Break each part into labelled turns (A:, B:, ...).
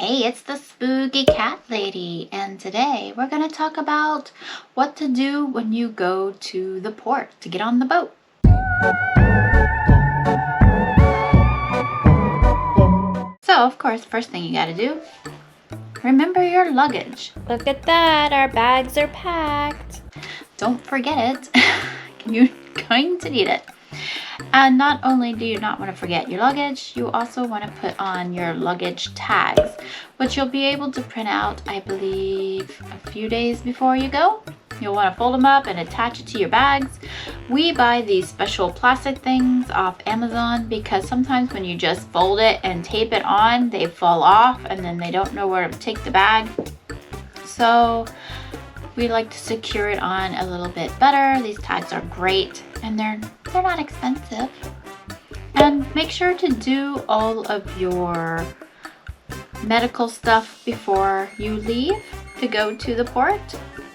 A: Hey, it's the Spooky Cat Lady, and today we're going to talk about what to do when you go to the port to get on the boat. So, of course, first thing you got to do, remember your luggage.
B: Look at that, our bags are packed.
A: Don't forget it. You're going to need it. And not only do you not want to forget your luggage, you also want to put on your luggage tags, which you'll be able to print out, I believe, a few days before you go. You'll want to fold them up and attach it to your bags. We buy these special plastic things off Amazon because sometimes when you just fold it and tape it on, they fall off and then they don't know where to take the bag. So we like to secure it on a little bit better. These tags are great and they're not expensive. And make sure to do all of your medical stuff before you leave to go to the port.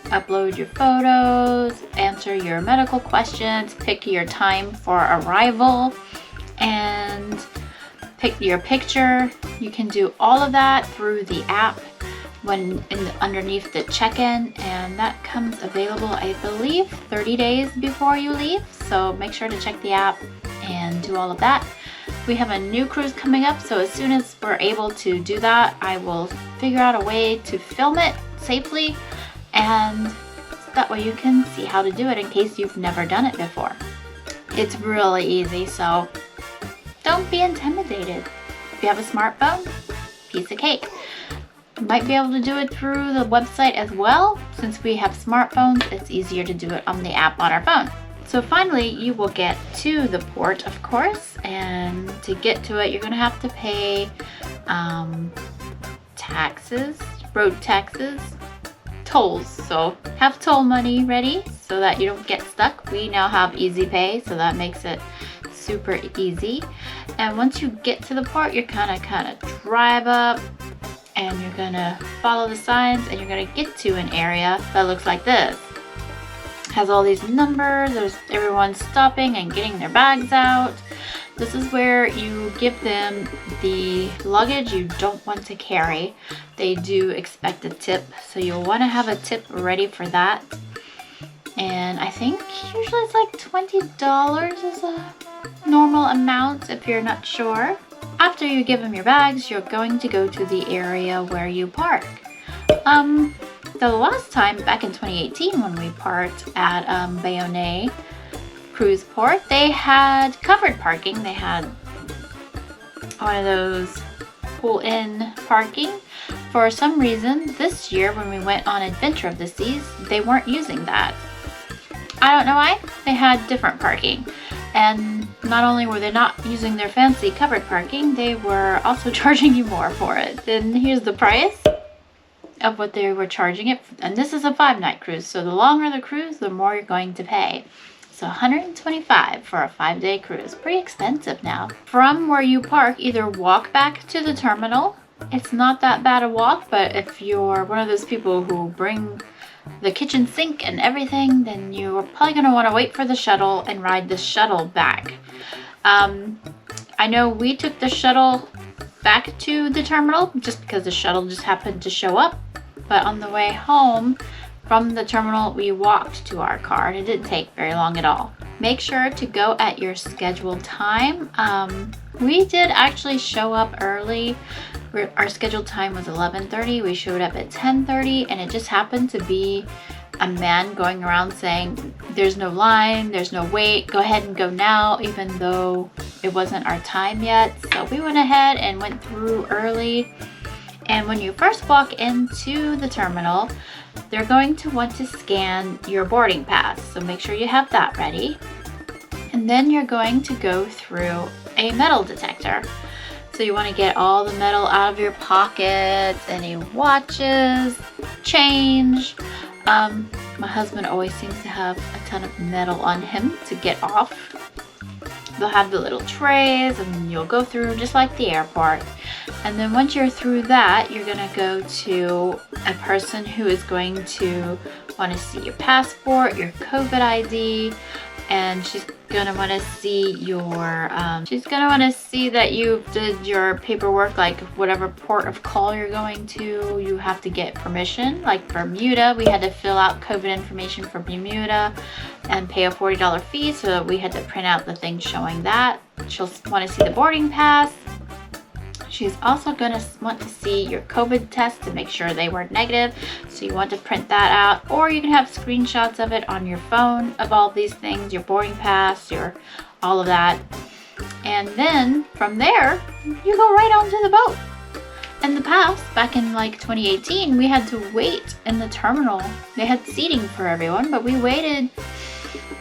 A: Upload your photos, answer your medical questions, pick your time for arrival, and pick your picture. You can do all of that through the app underneath the check-in, and that comes available, I believe, 30 days before you leave. So make sure to check the app and do all of that. We have a new cruise coming up, so as soon as we're able to do that, I will figure out a way to film it safely, and that way you can see how to do it in case you've never done it before. It's really easy, so don't be intimidated. If you have a smartphone, piece of cake. You might be able to do it through the website as well. Since we have smartphones, it's easier to do it on the app on our phone. So finally, you will get to the port, of course, and to get to it, you're going to have to pay taxes, road taxes, tolls. So have toll money ready so that you don't get stuck. We now have Easy Pay, so that makes it super easy. And once you get to the port, you're kind of drive up, and you're gonna follow the signs, and you're gonna get to an area that looks like this. It has all these numbers, there's everyone stopping and getting their bags out. This is where you give them the luggage you don't want to carry. They do expect a tip, so you'll want to have a tip ready for that. And I think usually it's like $20 is a normal amount if you're not sure. After you give them your bags, you're going to go to the area where you park. The last time, back in 2018, when we parked at Bayonne cruise port, they had covered parking. They had one of those pull-in parking. For some reason, this year when we went on Adventure of the Seas, they weren't using that. I don't know why. They had different parking. And not only were they not using their fancy covered parking, they were also charging you more for it. And here's the price of what they were charging it. And this is a 5-night cruise, so the longer the cruise, the more you're going to pay. So $125 for a 5-day cruise. Pretty expensive now. From where you park, either walk back to the terminal. It's not that bad a walk, but if you're one of those people who bring the kitchen sink and everything, then you're probably going to want to wait for the shuttle and ride the shuttle back. I know we took the shuttle back to the terminal just because the shuttle just happened to show up, but on the way home from the terminal we walked to our car, and it didn't take very long at all. Make sure to go at your scheduled time. We did actually show up early. Our scheduled time was 11:30. We showed up at 10:30, and it just happened to be a man going around saying, there's no line, there's no wait, go ahead and go now, even though it wasn't our time yet. So we went ahead and went through early. And when you first walk into the terminal, they're going to want to scan your boarding pass. So make sure you have that ready. And then you're going to go through a metal detector. So you want to get all the metal out of your pockets, any watches, change. My husband always seems to have a ton of metal on him to get off. They'll have the little trays, and you'll go through just like the airport. And then once you're through that, you're going to go to a person who is going to want to see your passport, your COVID ID, and she's gonna want to see your she's gonna want to see that you did your paperwork, like whatever port of call you're going to, you have to get permission. Like Bermuda, we had to fill out COVID information for Bermuda and pay a $40 fee, so we had to print out the thing showing that. She'll want to see the boarding pass. She's also going to want to see your COVID test to make sure they were negative. So you want to print that out, or you can have screenshots of it on your phone of all these things, your boarding pass, your all of that. And then from there, you go right onto the boat. In the past, back in like 2018, we had to wait in the terminal. They had seating for everyone, but we waited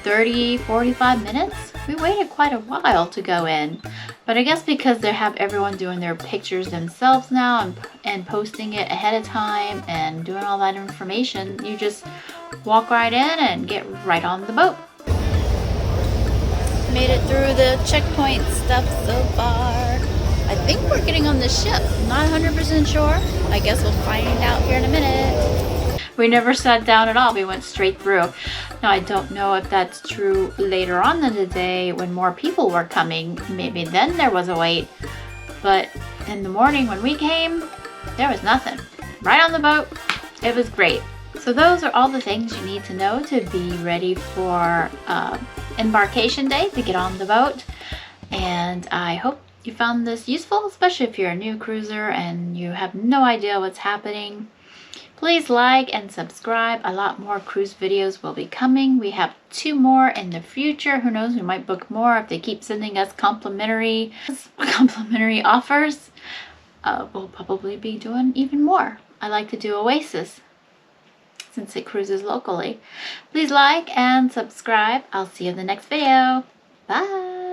A: 30, 45 minutes. We waited quite a while to go in. But I guess because they have everyone doing their pictures themselves now and posting it ahead of time and doing all that information, you just walk right in and get right on the boat.
B: Made it through the checkpoint stuff so far. I think we're getting on the ship. Not 100% sure. I guess we'll find out here in a minute.
A: We never sat down at all. We went straight through. Now, I don't know if that's true later on in the day when more people were coming. Maybe then there was a wait. But in the morning when we came, there was nothing. Right on the boat. It was great. So those are all the things you need to know to be ready for embarkation day, to get on the boat. And I hope you found this useful, especially if you're a new cruiser and you have no idea what's happening. Please like and subscribe. A lot more cruise videos will be coming. We have 2 more in the future. Who knows, we might book more if they keep sending us complimentary offers. We'll probably be doing even more. I like to do Oasis since it cruises locally. Please like and subscribe. I'll see you in the next video. Bye.